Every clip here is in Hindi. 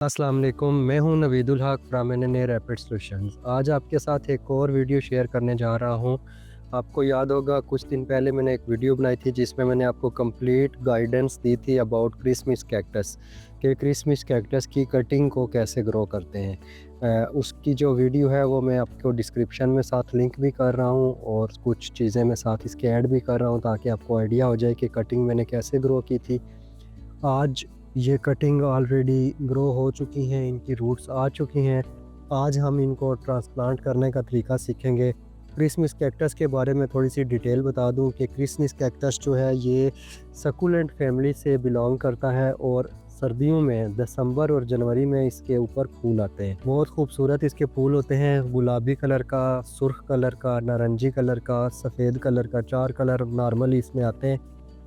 अस्सलाम वालेकुम, मैं हूं नवीदुल हक फ्रॉम एनएनए रैपिड सॉल्यूशंस। आज आपके साथ एक और वीडियो शेयर करने जा रहा हूं। आपको याद होगा कुछ दिन पहले मैंने एक वीडियो बनाई थी जिसमें मैंने आपको कंप्लीट गाइडेंस दी थी अबाउट क्रिसमस कैक्टस कि क्रिसमस कैक्टस की कटिंग को कैसे ग्रो करते हैं। उसकी जो वीडियो है वो मैं आपको डिस्क्रिप्शन में साथ लिंक भी कर रहा हूँ और कुछ चीज़ें मैं साथ इसके ऐड भी कर रहा हूँ ताकि आपको आइडिया हो जाए कि कटिंग मैंने कैसे ग्रो की थी। आज ये कटिंग ऑलरेडी ग्रो हो चुकी हैं, इनकी रूट्स आ चुकी हैं। आज हम इनको ट्रांसप्लांट करने का तरीका सीखेंगे। क्रिसमस कैक्टस के बारे में थोड़ी सी डिटेल बता दूं कि क्रिसमस कैक्टस जो है ये सकुलेंट फैमिली से बिलोंग करता है और सर्दियों में दिसंबर और जनवरी में इसके ऊपर फूल आते हैं। बहुत खूबसूरत इसके फूल होते हैं, गुलाबी कलर का, सुर्ख कलर का, नारंगी कलर का, सफ़ेद कलर का, 4 कलर नॉर्मली इसमें आते हैं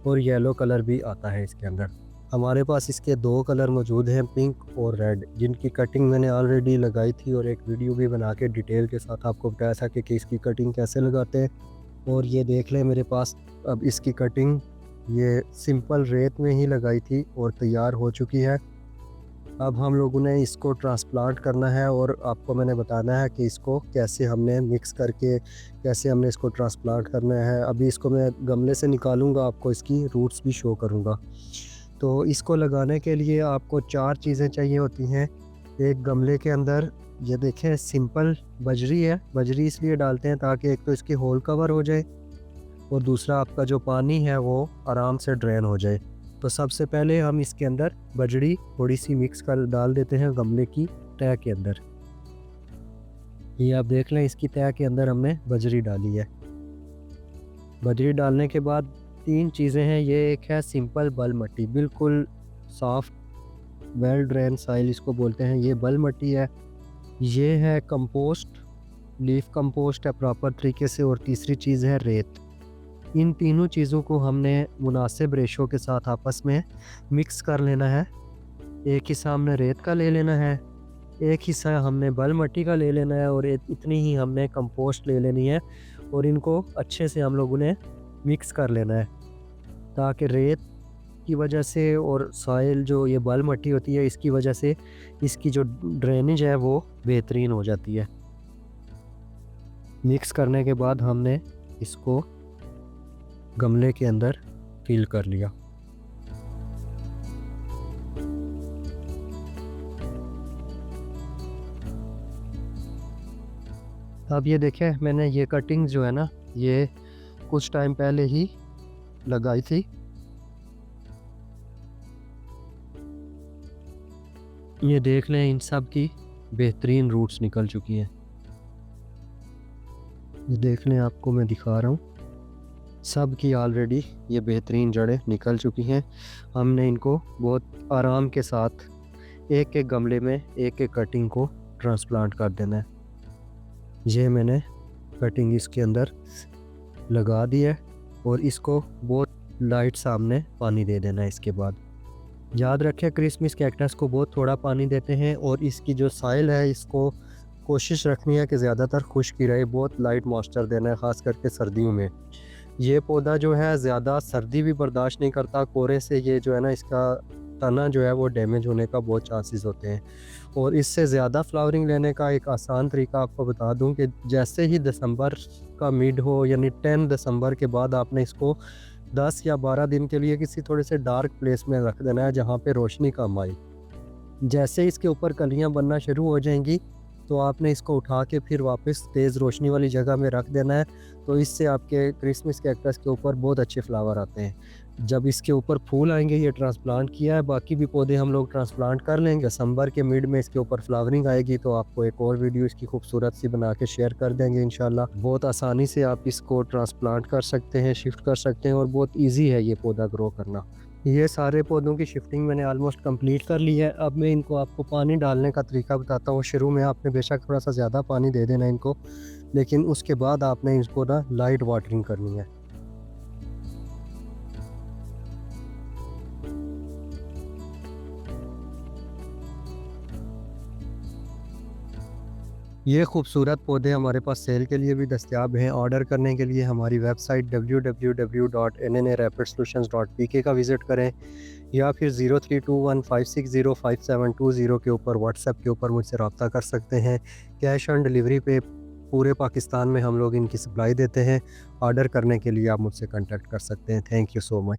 और येलो कलर भी आता है इसके अंदर। हमारे पास इसके 2 कलर मौजूद हैं, पिंक और रेड, जिनकी कटिंग मैंने ऑलरेडी लगाई थी और एक वीडियो भी बना के डिटेल के साथ आपको बताया था कि इसकी कटिंग कैसे लगाते हैं। और ये देख लें मेरे पास अब इसकी कटिंग ये सिंपल रेत में ही लगाई थी और तैयार हो चुकी है। अब हम लोगों ने इसको ट्रांसप्लांट करना है और आपको मैंने बताना है कि इसको कैसे हमने मिक्स करके कैसे हमने इसको ट्रांसप्लांट करना है। अभी इसको मैं गमले से निकालूंगा, आपको इसकी रूट्स भी शो करूंगा। तो इसको लगाने के लिए आपको 4 चीज़ें चाहिए होती हैं। एक गमले के अंदर ये देखें सिंपल बजरी है, बजरी इसलिए डालते हैं ताकि एक तो इसकी होल कवर हो जाए और दूसरा आपका जो पानी है वो आराम से ड्रेन हो जाए। तो सबसे पहले हम इसके अंदर बजरी थोड़ी सी मिक्स कर डाल देते हैं गमले की तह के अंदर। ये आप देख लें इसकी तह के अंदर हमने बजरी डाली है। बजरी डालने के बाद 3 चीज़ें हैं। ये एक है सिंपल बल मट्टी, बिल्कुल सॉफ्ट वेल ड्रेन साइल इसको बोलते हैं, ये बल मट्टी है। ये है कंपोस्ट, लीफ कंपोस्ट है प्रॉपर तरीके से, और तीसरी चीज़ है रेत। इन तीनों चीज़ों को हमने मुनासिब रेशो के साथ आपस में मिक्स कर लेना है। एक हिस्सा हमने रेत का ले लेना है, एक हिस्सा हमने बल मट्टी का ले लेना है और इतनी ही हमने कंपोस्ट ले लेनी है और इनको अच्छे से हम लोगों ने मिक्स कर लेना है ताकि रेत की वजह से और सॉइल जो ये बल मट्टी होती है इसकी वजह से इसकी जो ड्रेनेज है वो बेहतरीन हो जाती है। मिक्स करने के बाद हमने इसको गमले के अंदर फिल कर लिया। अब ये देखें मैंने ये कटिंग जो है ना ये कुछ टाइम पहले ही लगाई थी। ये देख लें इन सब की बेहतरीन रूट्स निकल चुकी हैं। ये देख लें आपको मैं दिखा रहा हूँ, सब की ऑलरेडी ये बेहतरीन जड़ें निकल चुकी हैं। हमने इनको बहुत आराम के साथ एक एक गमले में एक एक कटिंग को ट्रांसप्लांट कर देना है। ये मैंने कटिंग इसके अंदर लगा दी है और इसको बहुत लाइट सामने पानी दे देना है। इसके बाद याद रखें क्रिसमस कैक्टस को बहुत थोड़ा पानी देते हैं और इसकी जो सॉइल है इसको कोशिश रखनी है कि ज़्यादातर खुश्क ही रहे, बहुत लाइट मॉइस्चर देना है ख़ास करके सर्दियों में। ये पौधा जो है ज़्यादा सर्दी भी बर्दाश्त नहीं करता, कोरे से ये जो है ना इसका तना जो है वो डैमेज होने का बहुत चांसेस होते हैं। और इससे ज़्यादा फ्लावरिंग लेने का एक आसान तरीका आपको बता दूं कि जैसे ही दिसंबर का मिड हो यानी 10 दिसंबर के बाद आपने इसको 10 या 12 दिन के लिए किसी थोड़े से डार्क प्लेस में रख देना है जहाँ पे रोशनी कम आई। जैसे इसके ऊपर कलियाँ बनना शुरू हो जाएंगी तो आपने इसको उठा के फिर वापस तेज़ रोशनी वाली जगह में रख देना है। तो इससे आपके क्रिसमस कैक्टस के ऊपर बहुत अच्छे फ्लावर आते हैं। जब इसके ऊपर फूल आएंगे, ये ट्रांसप्लांट किया है, बाकी भी पौधे हम लोग ट्रांसप्लांट कर लेंगे। दिसंबर के मिड में इसके ऊपर फ्लावरिंग आएगी तो आपको एक और वीडियो इसकी खूबसूरत सी बना के शेयर कर देंगे इंशाल्लाह। बहुत आसानी से आप इसको ट्रांसप्लांट कर सकते हैं, शिफ्ट कर सकते हैं और बहुत ईजी है ये पौधा ग्रो करना। ये सारे पौधों की शिफ्टिंग मैंने ऑलमोस्ट कंप्लीट कर ली है। अब मैं इनको आपको पानी डालने का तरीका बताता हूँ। शुरू में आपने बेशक थोड़ा सा ज़्यादा पानी दे देना इनको, लेकिन उसके बाद आपने इसको ना लाइट वाटरिंग करनी है। ये खूबसूरत पौधे हमारे पास सेल के लिए भी दस्तयाब हैं। ऑर्डर करने के लिए हमारी वेबसाइट www.nnarapidSolutions.pk का विज़िट करें या फिर 0321560570 के ऊपर व्हाट्सएप के ऊपर मुझसे रब्ता कर सकते हैं। कैश ऑन डिलीवरी पे पूरे पाकिस्तान में हम लोग इनकी सप्लाई देते हैं। ऑर्डर करने के लिए आप मुझसे कॉन्टैक्ट कर सकते हैं। Thank you so much.